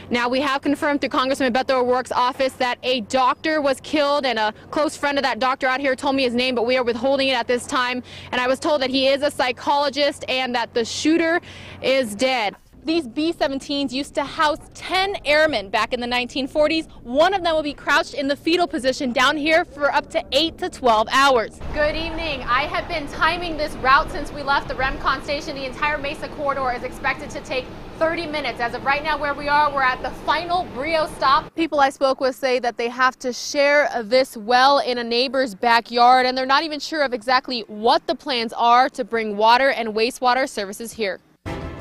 Now, we have confirmed through Congressman Beto O'Rourke's office that a doctor was killed, and a close friend of that doctor out here told me his name, but we are withholding it at this time. And I was told that he is a psychologist and that the shooter is dead. These B-17s used to house 10 airmen back in the 1940s. One of them will be crouched in the fetal position down here for up to 8 to 12 hours. Good evening. I have been timing this route since we left the REMCON station. The entire Mesa corridor is expected to take 30 minutes. As of right now where we are, we're at the final Brio stop. People I spoke with say that they have to share this well in a neighbor's backyard, and they're not even sure of exactly what the plans are to bring water and wastewater services here.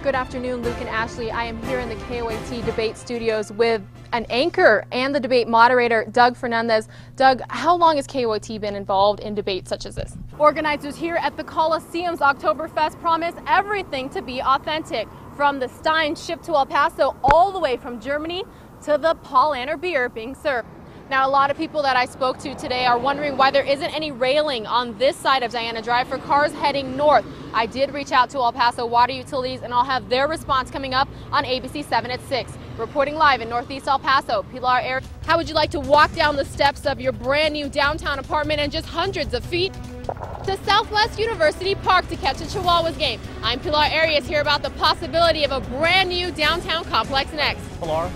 Good afternoon, Luke and Ashley. I am here in the KOAT debate studios with an anchor and the debate moderator, Doug Fernandez. Doug, how long has KOAT been involved in debates such as this? Organizers here at the Coliseum's Oktoberfest promise everything to be authentic, from the Stein shipped to El Paso all the way from Germany to the Paul Anner beer being served. Now, a lot of people that I spoke to today are wondering why there isn't any railing on this side of Diana Drive for cars heading north. I did reach out to El Paso Water Utilities, and I'll have their response coming up on ABC 7 at 6. Reporting live in Northeast El Paso, Pilar Arias. How would you like to walk down the steps of your brand new downtown apartment and just hundreds of feet to Southwest University Park to catch a Chihuahuas game? I'm Pilar Arias here about the possibility of a brand new downtown complex next. Pilar.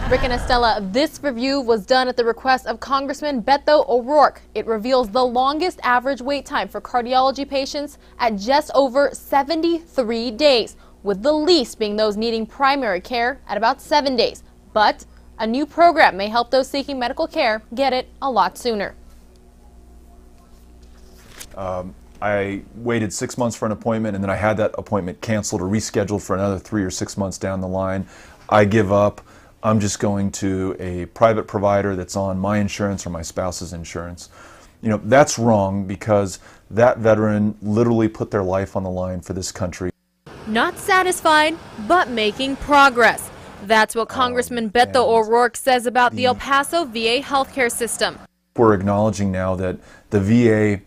Rick and Estella, this review was done at the request of Congressman Beto O'Rourke. It reveals the longest average wait time for cardiology patients at just over 73 days, with the least being those needing primary care at about 7 days. But a new program may help those seeking medical care get it a lot sooner. I waited 6 months for an appointment, and then I had that appointment canceled or rescheduled for another 3 or 6 months down the line. I give up. I'm just going to a private provider that's on my insurance or my spouse's insurance. You know, that's wrong, because that veteran literally put their life on the line for this country. Not satisfied, but making progress. That's what Congressman Beto O'Rourke says about the El Paso VA healthcare system. We're acknowledging now that the VA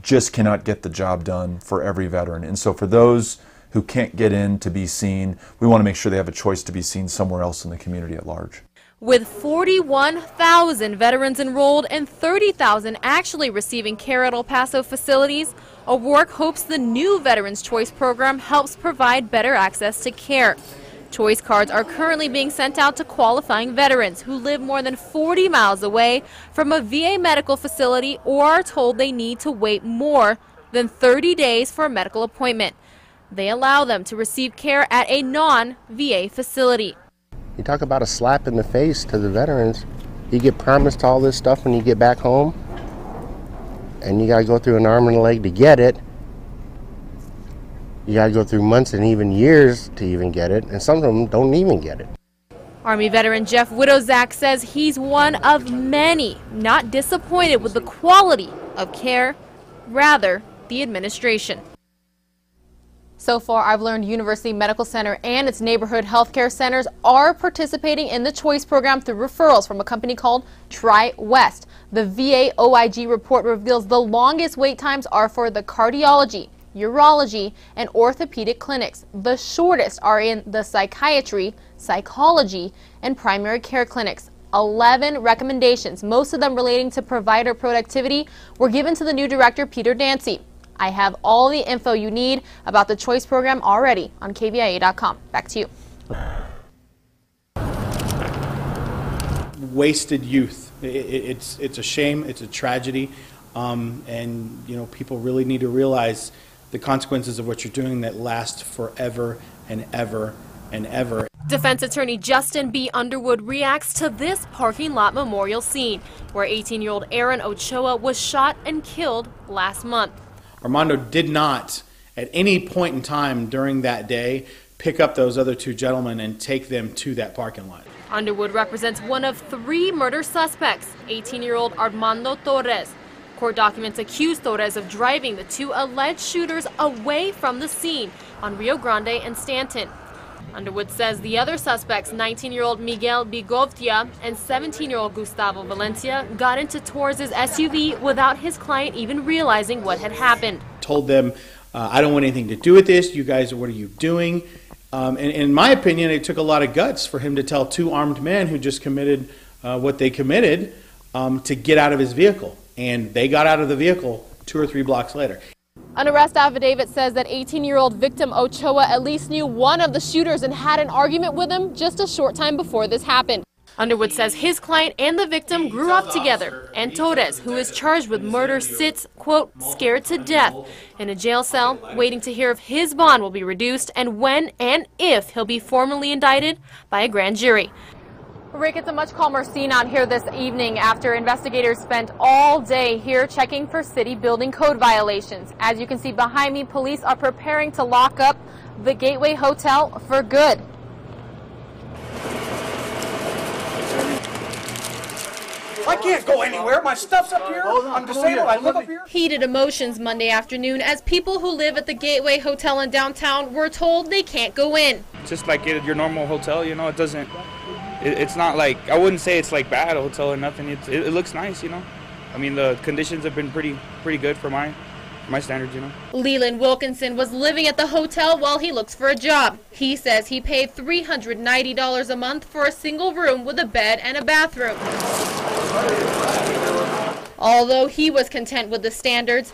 just cannot get the job done for every veteran. And so for those who can't get in to be seen, we want to make sure they have a choice to be seen somewhere else in the community at large. With 41,000 veterans enrolled and 30,000 actually receiving care at El Paso facilities, O'Rourke hopes the new Veterans Choice program helps provide better access to care. Choice cards are currently being sent out to qualifying veterans who live more than 40 miles away from a VA medical facility or are told they need to wait more than 30 days for a medical appointment. They allow them to receive care at a non-VA facility. You talk about a slap in the face to the veterans. You get promised all this stuff when you get back home, and you got to go through an arm and a leg to get it. You got to go through months and even years to even get it, and some of them don't even get it. Army veteran Jeff Widozak says he's one of many not disappointed with the quality of care, rather the administration. So far, I've learned University Medical Center and its neighborhood health care centers are participating in the choice program through referrals from a company called Tri-West. The VA OIG report reveals the longest wait times are for the cardiology, urology, and orthopedic clinics. The shortest are in the psychiatry, psychology, and primary care clinics. 11 recommendations, most of them relating to provider productivity, were given to the new director, Peter Dancy. I have all the info you need about the choice program already on KVIA.com. Back to you. Wasted youth. It's a shame. It's a tragedy. And, you know, people really need to realize the consequences of what you're doing that last forever and ever and ever. Defense attorney Justin B. Underwood reacts to this parking lot memorial scene where 18-year-old Aaron Ochoa was shot and killed last month. Armando did not, at any point in time during that day, pick up those other two gentlemen and take them to that parking lot. Underwood represents one of 3 murder suspects, 18-year-old Armando Torres. Court documents accuse Torres of driving the 2 alleged shooters away from the scene on Rio Grande and Stanton. Underwood says the other suspects, 19-year-old Miguel Bigovtia and 17-year-old Gustavo Valencia, got into Torres' SUV without his client even realizing what had happened. Told them, I don't want anything to do with this. You guys, what are you doing? In my opinion, it took a lot of guts for him to tell two armed men who just committed what they committed to get out of his vehicle. And they got out of the vehicle 2 or 3 blocks later. An arrest affidavit says that 18-year-old victim Ochoa at least knew one of the shooters and had an argument with him just a short time before this happened. Underwood says his client and the victim grew up together, and Torres, who is charged with murder, sits, quote, scared to death in a jail cell, waiting to hear if his bond will be reduced and when and if he'll be formally indicted by a grand jury. Rick, it's a much calmer scene out here this evening after investigators spent all day here checking for city building code violations. As you can see behind me, police are preparing to lock up the Gateway Hotel for good. I can't go anywhere. My stuff's up here. I'm disabled. I live up here. Heated emotions Monday afternoon as people who live at the Gateway Hotel in downtown were told they can't go in. Just like your normal hotel, you know, it's not like, I wouldn't say it's like bad hotel or nothing. It looks nice, you know. I mean, the conditions have been pretty good for my standards, you know. Leland Wilkinson was living at the hotel while he looks for a job. He says he paid $390 a month for a single room with a bed and a bathroom. Although he was content with the standards,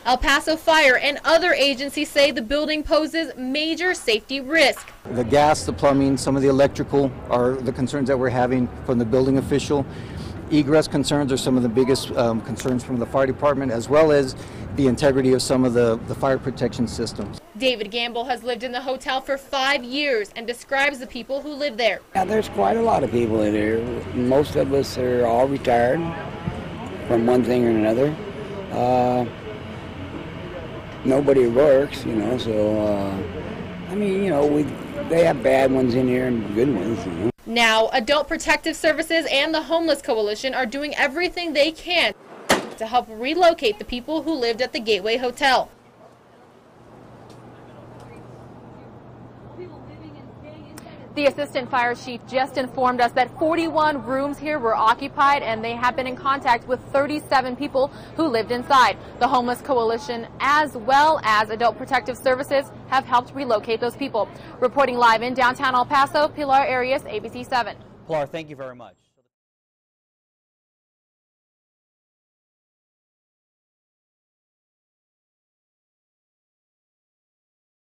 El Paso Fire and other agencies say the building poses major safety risk. The gas, the plumbing, some of the electrical are the concerns that we're having from the building official. Egress concerns are some of the biggest concerns from the fire department, as well as the integrity of some of the fire protection systems. David Gamble has lived in the hotel for 5 years and describes the people who live there. Yeah, there's quite a lot of people in here. Most of us are all retired from one thing or another. Nobody works, you know, so, I mean, you know, they have bad ones in here and good ones, you know. Now, Adult Protective Services and the Homeless Coalition are doing everything they can to help relocate the people who lived at the Gateway Hotel. The assistant fire chief just informed us that 41 rooms here were occupied and they have been in contact with 37 people who lived inside. The Homeless Coalition as well as Adult Protective Services have helped relocate those people. Reporting live in downtown El Paso, Pilar Arias, ABC 7. Pilar, thank you very much.